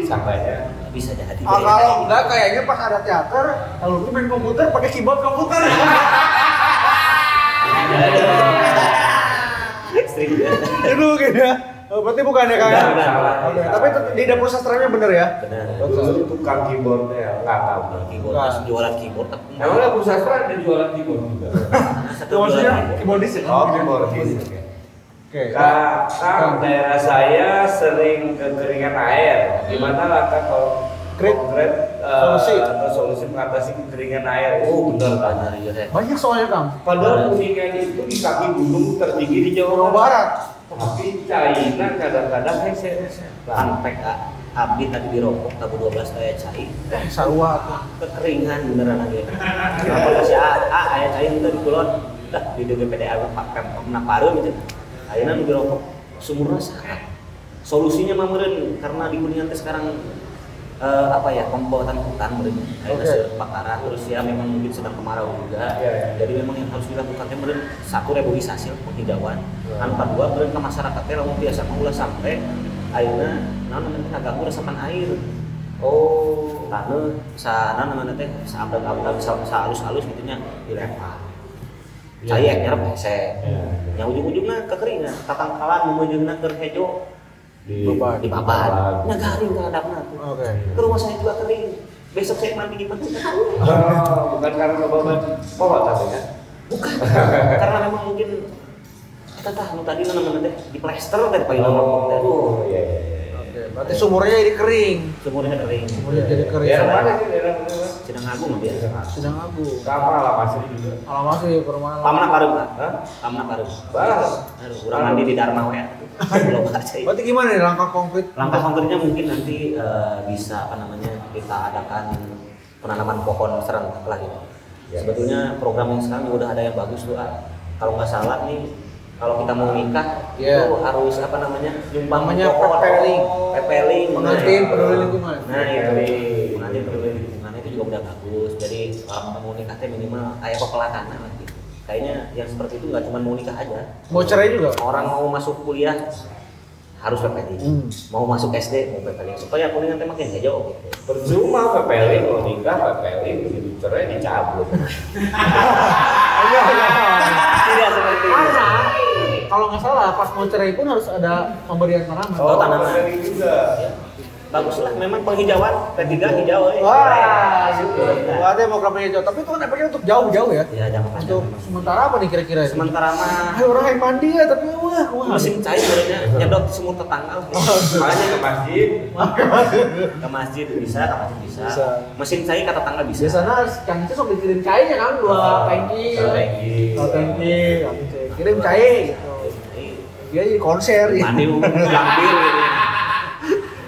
sampainya. bisa jadi. Kalau enggak kayaknya pas ada teater, kalau Lutfi main komputer pakai keyboard komputer. Ekstrim ya. Itu kayaknya. Oh, berarti bukan ya Kak? Benar. Oke, tapi di Dapur Sastranya bener ya? Benar. Dulu tukang keyboardnya nggak tahu. Keyboard, jualan keyboard tapi Emang Dapur Sastra ada jualan keyboard juga? satu Maksudnya jualan keyboardis ya? Oh, keyboardis. Oke. Kang, daerah saya sering kekeringan air. Gimana langkah konkret atau solusi mengatasi kekeringan air? Oh, benar kan? benar ya. Banyak soalnya Kang. Padahal Kuningan itu di kaki gunung tertinggi di Jawa Barat. Tapi China kadang-kadang hese-hese. Panpek abdi tadi di rokok tabu 12 kayak cai. Sarua tuh. Kekeringan beneran aja. Kenapa kasih aya cai itu di kulon. Dah di DPDA Pak Pemna Pareun gitu. Ayeuna nu di rokok sumurna saha. Solusinya mah meureun karena di Kuningan teh sekarang pembuatan hutan meureun. Ayeuna kebakaran terus ya memang mungkin sedang kemarau juga. Jadi memang yang harus dilakukan teh meureun satu reboisasi penghijauan. Anu kadua meureun ka masyarakat teh lamun biasa mengulah sampai ayeuna naon namanya ngaganggu resapan air. Oh, karena sana namanya teh saabdag-abdag halus-halus gitunya dilempar. Saya nyerap hese. Yang ujung-ujungnya kekeringan, tatangkalan memunjungna keur hejo di babat. Nya garing ka hadapna tuh. Oke. Ke rumah saya juga kering. Besok saya mandi di pantai. Bukan karena babat pohon tapi kan? Bukan. Karena memang mungkin kita tahu tadi namanya teh di plester teh paling lama. Oh, iya. Oke, berarti sumurnya jadi kering. Sumurnya kering. Sumurnya jadi kering. Daerah mana sih daerah mana? Sedang agung biasa. Sedang Agung. Sama lah masih juga. Alamat sih perumahan. Pamna Pareum, Pak. Hah? Pamna Pareum. Bah. Aduh, urang mandi di Dharma we. Belum percaya. Berarti gimana nih langkah konkret? Langkah konkretnya mungkin nanti bisa kita adakan penanaman pohon serentak lah gitu. Sebetulnya program yang sekarang udah ada yang bagus tuh. Kalau nggak salah nih, kalau kita mau nikah itu harus nyumbang Namanya pohon. pepeling. Pengantin peduli lingkungan. Nah itu pengantin peduli lingkungan itu juga udah bagus. Jadi kalau mau nikah teh minimal kayak pepelatana lah gitu. Kayaknya yang seperti itu nggak cuma mau nikah aja. Mau cerai juga? Orang mau masuk kuliah harus PPLI. Mau masuk SD mau PPLI supaya kuningan teh makin hijau gitu. Percuma PPLI mau nikah PPLI begitu cerai dicabut. Tidak seperti itu. Karena kalau nggak salah pas mau cerai pun harus ada pemberian tanaman. Oh, tanaman. PPLI juga. Baguslah memang penghijauan P3 hijau. Wah, gitu. Ada mau kampanye hijau, tapi itu kan efeknya untuk jauh-jauh ya. Ya jangan Untuk sementara apa nih kira-kira? sementara mah Hai orang yang mandi ya, tapi wah. mesin cair sebenarnya nyedot semua tetangga. Makanya ke masjid. Ke masjid bisa, ke masjid bisa. Bisa. Mesin cair ke tetangga bisa. Biasanya yang itu sok dikirim cairnya kan, 2 tangki. Kirim cair gitu. Dia jadi konser ya. Mandi lampir gitu.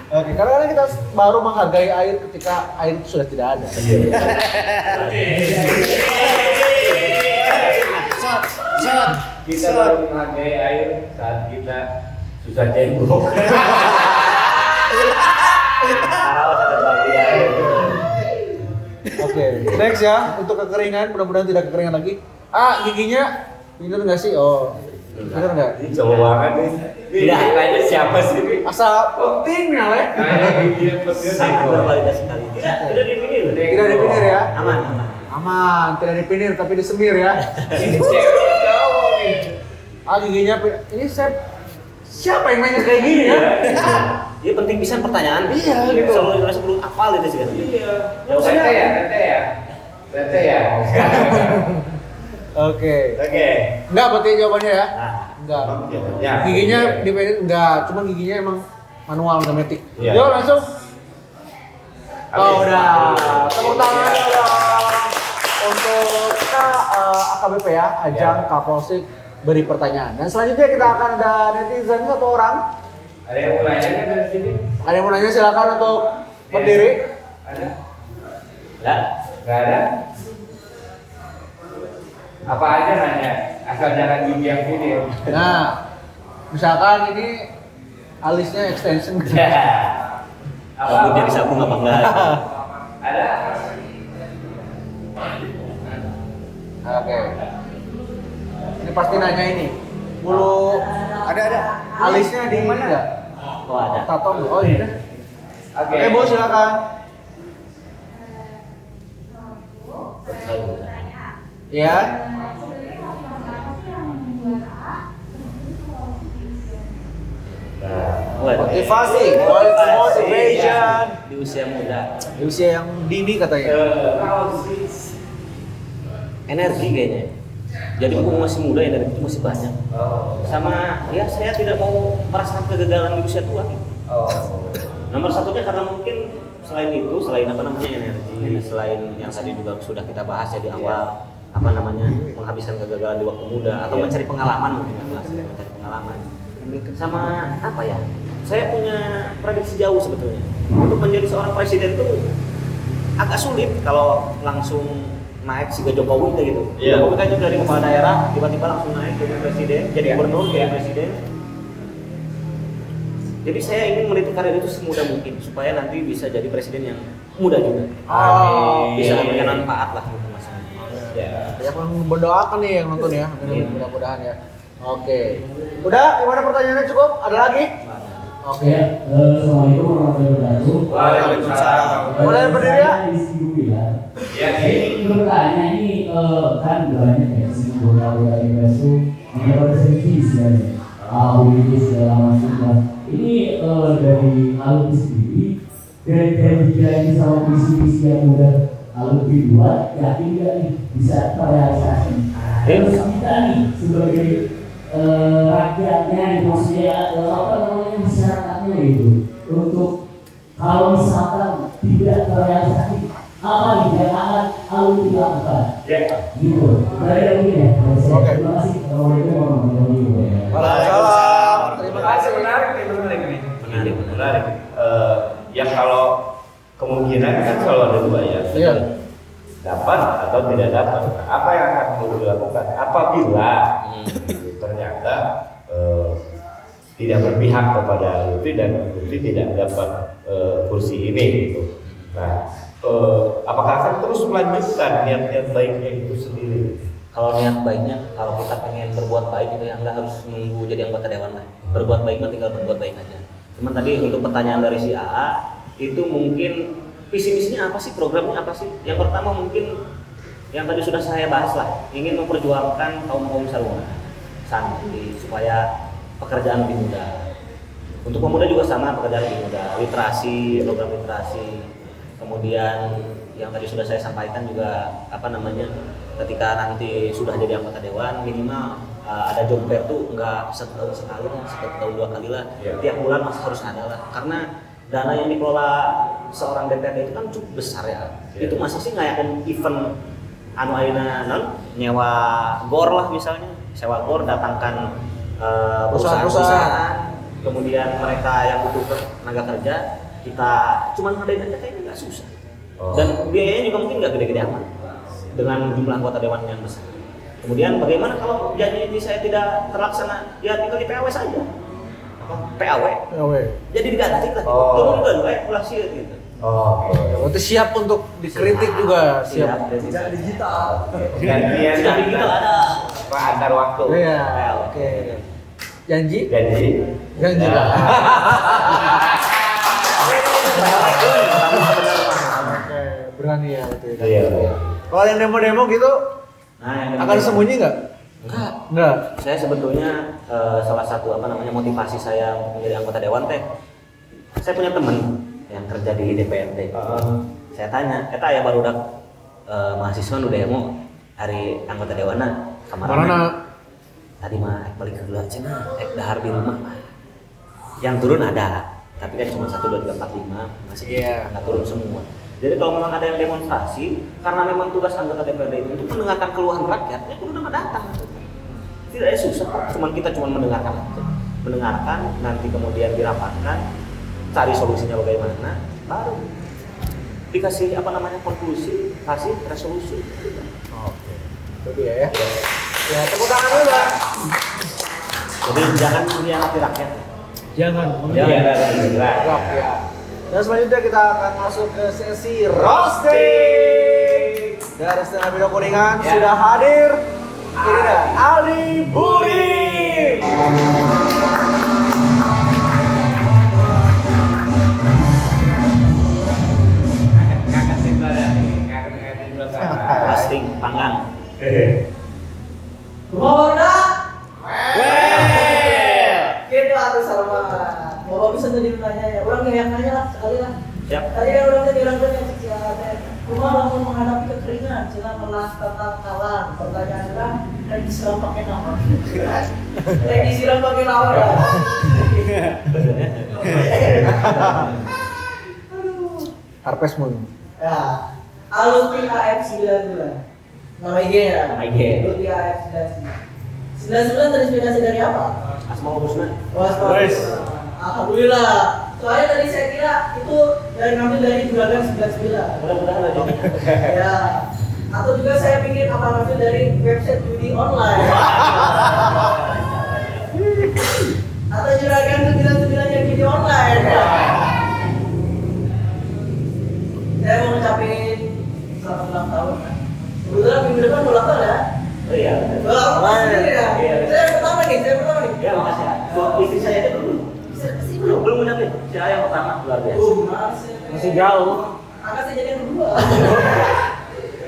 Oke, karena kita baru menghargai air ketika air itu sudah tidak ada. Kita baru menghargai air saat kita susah cemburu. Oke, next ya untuk kekeringan, mudah-mudahan tidak kekeringan lagi. Giginya bener nggak sih? Oh, bener nggak? Ini cowok banget nih. Tidak. Nanya siapa sih ini? Asal penting ya, Le. Kayak gigi yang penting. Sangat berkualitas sekali. Tidak dipinir. Tidak dipinir ya? Aman. Aman, tidak dipinir tapi disemir ya. Ini cewek cowok nih. Giginya ini siapa yang nanya kayak gini ya? Ini penting pisan pertanyaan. Iya, gitu. Selalu dirasa perlu apal itu sih kan. Iya. Tete ya. Oke. Oke. Enggak berarti jawabannya ya? Nah, Enggak. Ya. Giginya dipinir enggak, cuma giginya emang manual automatic. Iya. Yuk langsung. Oh, udah. Tepuk tangan dong untuk kita AKBP ya, ajang Kapolsek beri pertanyaan. Dan selanjutnya kita akan ada netizen 1 orang. Ada yang mau nanya dari sini? Ada yang mau nanya silakan untuk berdiri. Ada? enggak. Gak ada? Apa aja nanya? Asal jangan gigi yang ini. Nah, misalkan ini alisnya extension. Rambutnya disambung apa enggak? Ada? Oke. Ini pasti nanya ini. Bulu Ada. alisnya di mana enggak? Oh ada. Tato. Oh iya. Oke. Oke, Bu, silakan. Ya. Motivasi, motivation Di usia muda. di usia yang dini katanya. Energi kayaknya. Jadi mumpung masih muda energi itu masih banyak. Sama ya saya tidak mau merasakan kegagalan di usia tua. Nomor satunya karena mungkin selain itu, selain apa namanya energi, selain yang tadi juga sudah kita bahas ya di awal, apa namanya menghabiskan kegagalan di waktu muda atau mencari pengalaman mungkin mencari pengalaman. Sama apa ya? Saya punya prediksi jauh sebetulnya. Untuk menjadi seorang presiden itu agak sulit kalau langsung naik si Jokowi kayak gitu. Jokowi kan juga dari kepala daerah tiba-tiba langsung naik jadi presiden, jadi gubernur, jadi presiden. Jadi saya ingin meniti karir itu semudah mungkin supaya nanti bisa jadi presiden yang muda juga. Bisa memberikan manfaat lah untuk masyarakat. Ya, yang berdoakan nih yang nonton ya, mudah-mudahan ya. Oke. Udah, gimana pertanyaannya cukup? Ada lagi? Oke. Assalamualaikum warahmatullahi wabarakatuh. Waalaikumsalam. Mulai berdiri ya? Ya, Ini bertanya ini kan banyak ya bola-bola itu ada servis ya, ini segala macam. Ini dari alumni sendiri dari tiga ini sama visi-visi yang udah alumni dibuat, yakin nggak nih bisa terrealisasi? Terus kita nih sebagai rakyatnya, maksudnya apa namanya masyarakatnya itu untuk kalau misalkan tidak terrealisasi apa nih yang akan alumni lakukan? Gitu. Saya mungkin ya. Oke. Terima kasih. Assalamualaikum warahmatullahi wabarakatuh. Waalaikumsalam. Terima kasih. menarik nih. Menarik. Ya kalau kemungkinan kan selalu ada dua ya. Iya. Dapat atau tidak dapat. Apa yang akan dilakukan? Apabila ternyata tidak berpihak kepada Lutfi dan Lutfi tidak dapat kursi ini gitu. Nah, apakah akan terus melanjutkan niat-niat baiknya itu sendiri? kalau niat baiknya, kalau kita pengen berbuat baik itu ya nggak harus nunggu jadi anggota dewan lah. Berbuat baik mah tinggal berbuat baik aja. Cuman tadi untuk pertanyaan dari si AA itu mungkin visi misinya apa sih, programnya apa sih? Yang pertama mungkin yang tadi sudah saya bahas lah, ingin memperjuangkan kaum saruna santri supaya pekerjaan lebih mudah. Untuk pemuda juga sama, pekerjaan lebih mudah, literasi, program literasi. Kemudian yang tadi sudah saya sampaikan juga ketika nanti sudah jadi anggota dewan minimal ada job fair tuh nggak setahun sekali lah, setahun 2 kali lah, tiap bulan masih harus ada lah, karena dana yang dikelola seorang DPRD itu kan cukup besar ya. Itu masa sih ngayakin event ayeuna nyewa gor lah misalnya, sewa gor, datangkan perusahaan, kemudian mereka yang butuh tenaga kerja kita cuma ngadain aja, kayaknya nggak susah. Dan biayanya juga mungkin nggak gede-gede amat dengan jumlah anggota dewan yang besar. Kemudian bagaimana kalau janji saya tidak terlaksana, ya tinggal di PAW saja. PAW. Jadi diganti lah. Turun kan, pulang sih gitu. Berarti siap untuk dikritik juga, siap. Tidak digital. Gantian Sudah digital ada. antar waktu. Iya. Oke. Janji? Janji. Berani ya itu. Iya. Kalau yang demo-demo gitu, akan sembunyi nggak? Enggak. Saya sebetulnya salah satu motivasi saya untuk menjadi anggota dewan teh. Saya punya teman yang kerja di DPRD. Saya tanya, "Eta aya barudak mahasiswa nu demo hari anggota dewana kamarana?" Tadi mah balik ke geula cenah, dahar di rumah. Yang turun ada, tapi kan cuma 1 2 3 4 5, masih nggak turun semua. Jadi kalau memang ada yang demonstrasi, karena memang tugas anggota DPRD itu untuk mendengarkan keluhan rakyat, ya kudu datang. Tidak ada susah kok, kita cuma mendengarkan aja. Mendengarkan, nanti kemudian dirapatkan, cari solusinya bagaimana, baru dikasih konklusi, kasih resolusi. Oke. Itu dia ya. Ya, tepuk tangan dulu, Pak. Jadi jangan mengkhianati rakyat. Jangan Jangan. rakyat. Dan selanjutnya kita akan masuk ke sesi roasting. Dari Stand Up Indo Kuningan sudah hadir. Ini dia Ali Budi. Roasting panggang. Kumaha gitu atuh sama. Bapak bisa tadi nanya ya, orang yang nanya lah sekali lah. Siap. Tadi kan orang tadi bilang kan kumaha lamun menghadapi kekeringan, cina melas kalang. Pertanyaannya kan disiram pakai nama. Disiram pakai nama. Harpes mun. Ya, Alutri AF99. Nama IG ya? Nama IG. Alutri AF99. 99 terinspirasi dari apa? Asmaul Husna. Alhamdulillah. Soalnya tadi saya kira itu ngambil dari Juragan 99. Mudah-mudahan aja. Ya. Atau juga saya pikir apa ngambil dari website judi online. Atau Juragan 99 yang judi online. Saya mau ngucapin selamat ulang tahun. Kebetulan minggu depan ulang tahun ya. Oh iya. Saya pertama nih. Ya, makasih. Istri saya itu belum ngucapin. Saya yang pertama luar biasa. Masih jauh. Angkat saya jadi yang kedua.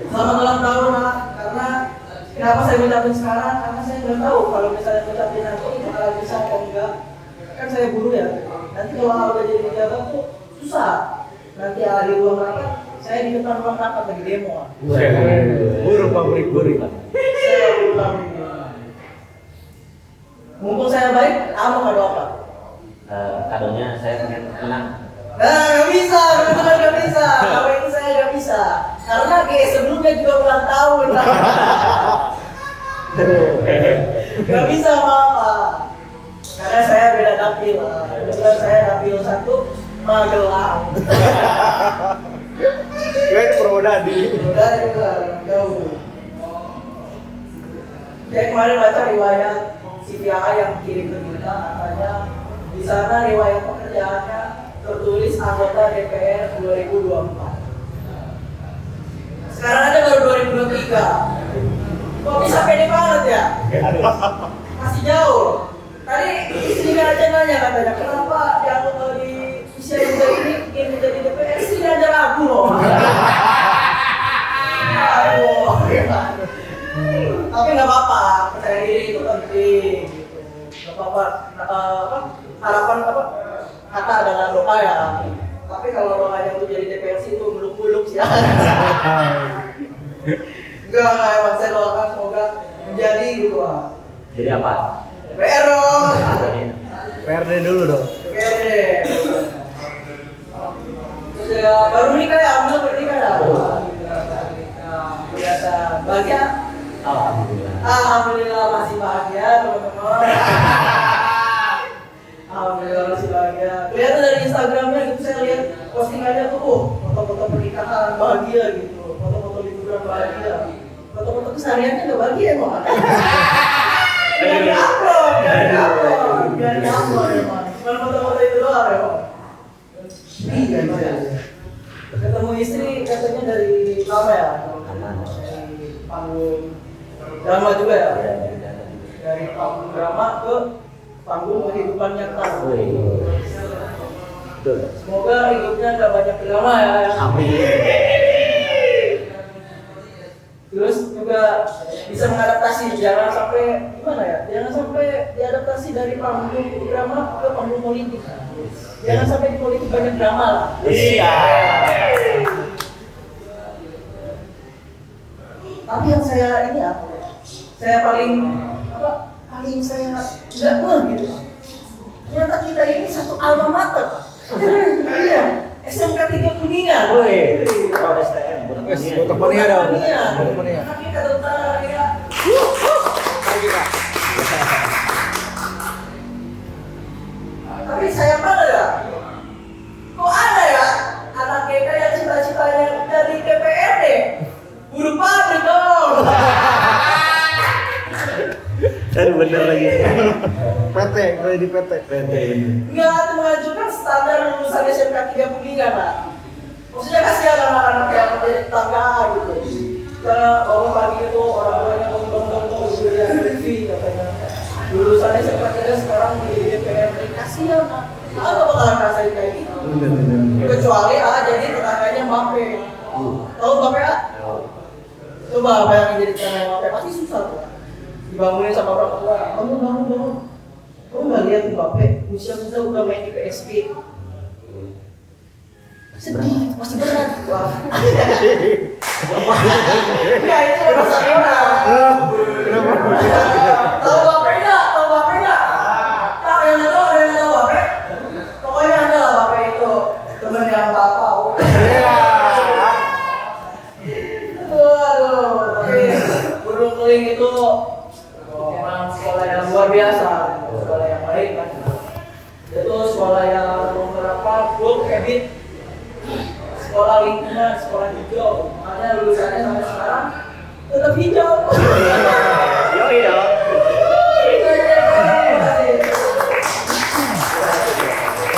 Selamat ulang tahun, Mak. Karena kenapa saya ngucapin sekarang? Karena saya nggak tahu kalau misalnya ngucapin nanti bakal bisa atau enggak. Kan saya guru ya. Nanti kalau udah jadi pejabat tuh susah. Nanti hari ruang rapat, saya di depan ruang rapat lagi demo. Buru pabrik buru. Saya ulang ini. Mumpung saya baik, kamu kado apa? Kadonya saya pengen menang. Nggak bisa, benar nggak bisa. Kalau itu saya nggak bisa. Karena sebelumnya juga ulang tahun. Nggak bisa Mama. Karena saya beda dapil. Kebetulan saya dapil 1 Magelang. Gue itu Purwodadi. Jauh. Saya kemarin baca riwayat CPA yang kirim ke kita, katanya di sana riwayat pekerjaannya tertulis anggota DPR 2024. Sekarang ada baru 2023. Kok bisa Masih jauh. Tadi istrinya aja nanya katanya, kenapa yang di usia muda ini ingin menjadi DPR? Istrinya aja ragu loh. Aduh. Tapi nggak apa-apa, percaya diri itu penting. Nggak apa-apa. Harapan apa? Kata adalah doa ya. Tapi kalau doanya untuk jadi DPR itu muluk-muluk sih. Enggak, emang saya doakan semoga menjadi gitu. Jadi apa? DPR dong. PRD dulu dong. DPRD. Terus ya baru nikah ya, alhamdulillah baru nikah ya. Biasa bahagia. Alhamdulillah masih bahagia teman-teman. Alhamdulillah masih bahagia. Kelihatan dari Instagramnya gitu, saya lihat postingannya tuh foto-foto pernikahan bahagia gitu, foto-foto liburan bahagia, foto-foto kesehariannya nggak bahagia kok. Dari upload emang. Cuma foto-foto itu doang ya kok. Iya. Ketemu istri katanya dari apa ya? Dari panggung drama juga ya. Dari panggung drama ke panggung kehidupan nyata. Semoga hidupnya nggak banyak drama ya. Amin. Terus juga bisa mengadaptasi, jangan sampai gimana ya? Jangan sampai diadaptasi dari panggung drama ke panggung politik. Jangan sampai di politik banyak drama lah. Iya. Tapi yang saya ini apa? Saya paling saya nggak gitu. Ternyata kita ini satu alma mater. Iya. SMK 3 Kuningan. Woi. Kalau STM bukan Temennya dong. Temennya. Kita tentara ya. Tapi sayang banget ya. Kok ada ya anak GK yang cita-citanya jadi DPRD? Buruh pabrik dong. Kan bener lagi. PT, kalau di PT. Enggak, itu mengajukan standar lulusan SMK 3 Kuningan lah. Maksudnya kasihan anak-anak yang menjadi tetangga gitu. Karena bangun pagi itu orang tuanya ngomong-ngomong gitu ya, TV katanya. Lulusan SMK 3 sekarang di DPRD, kasihan lah. Nggak bakalan ngerasain kayak gitu. Kecuali jadi tetangganya Mbappe. Tahu Mbappe ah? Coba bayangin jadi tetangga Mbappe, pasti susah tuh. Dibangunin sama orang tua, bangun. Kamu nggak lihat Mbappe, usia muda udah main di PSP. Sedih, masih berat. Wah. Ya itu masa orang. Tahu Mbappe nggak? Tahu yang tahu Mbappe? Pokoknya ada lah Mbappe itu teman yang tak tahu. Waduh, tapi burung keling itu memang sekolah yang luar biasa, sekolah yang baik kan. Itu sekolah yang berapa book habit, sekolah lingkungan, sekolah hijau. Makanya lulusannya sampai sekarang tetap hijau. Iya.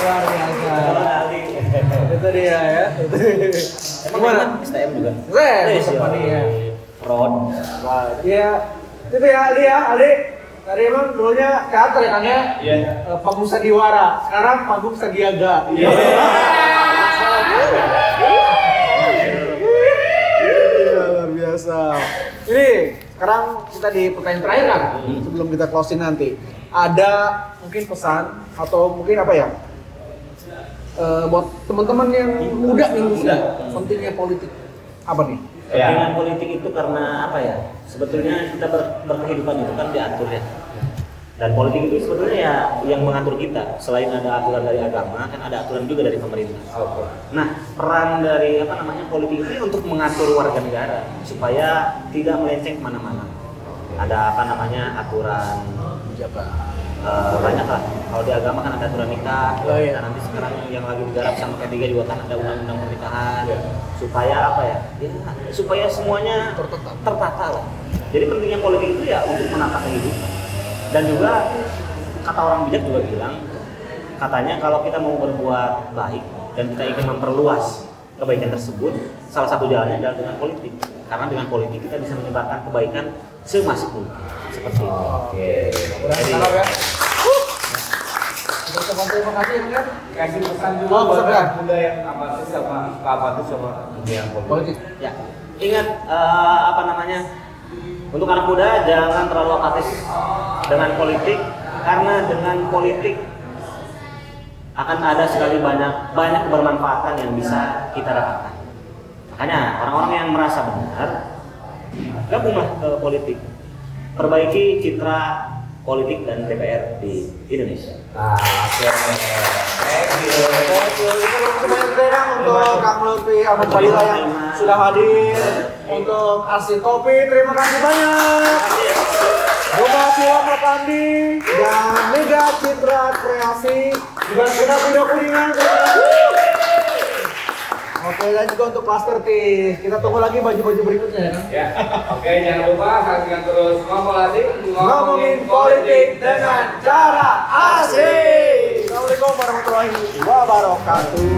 Luar biasa. Itu dia ya. Gimana? STM juga. Temennya. Ron. Iya. Itu ya Ali ya, Ali. Tadi emang dulunya teater ya kan ya? Iya. Panggung Sandiwara, sekarang panggung Sandiaga. Iya. Luar biasa. Ini sekarang kita di pertanyaan terakhir kan, sebelum kita closing nanti. Ada mungkin pesan atau mungkin apa ya? Buat teman-teman yang muda pentingnya politik apa nih? Kepentingan politik itu karena apa ya? Sebetulnya kita berkehidupan itu kan diatur ya. Dan politik itu sebetulnya ya yang mengatur kita. Selain ada aturan dari agama, kan ada aturan juga dari pemerintah. Nah, peran dari politik itu untuk mengatur warga negara supaya tidak melenceng kemana-mana. Ada aturan banyak lah. Kalau di agama kan ada aturan nikah. Dan nanti sekarang yang lagi digarap sama P3 juga kan ada undang-undang pernikahan. Supaya apa ya? Supaya semuanya tertata lah. Jadi pentingnya politik itu ya untuk menata kehidupan. Dan juga kata orang bijak juga bilang, katanya kalau kita mau berbuat baik dan kita ingin memperluas kebaikan tersebut, salah satu jalannya adalah dengan politik. karena dengan politik kita bisa menyebarkan kebaikan semasif mungkin seperti itu. Oke. Jadi, ya. Terima kasih ya. Kasih pesan juga buat anak muda yang apatis sama dunia politik. ya, ingat untuk anak muda jangan terlalu apatis dengan politik, karena dengan politik akan ada sekali banyak kebermanfaatan yang bisa kita dapatkan. Makanya orang-orang yang merasa benar, gabunglah ke politik, perbaiki citra politik dan DPR di Indonesia. Oke. Untuk Kang Lutfi Ahmad Fadila yang sudah hadir, untuk Asin Kopi terima kasih banyak. Rumah Silam Pandi dan Mega Citra Kreasi juga sudah video kuningan. Oke, dan juga untuk Cluster Tea. Kita tunggu lagi baju-baju berikutnya ya. Ya. Oke, jangan lupa saksikan terus Ngomongin politik dengan cara asik. Assalamualaikum warahmatullahi wabarakatuh.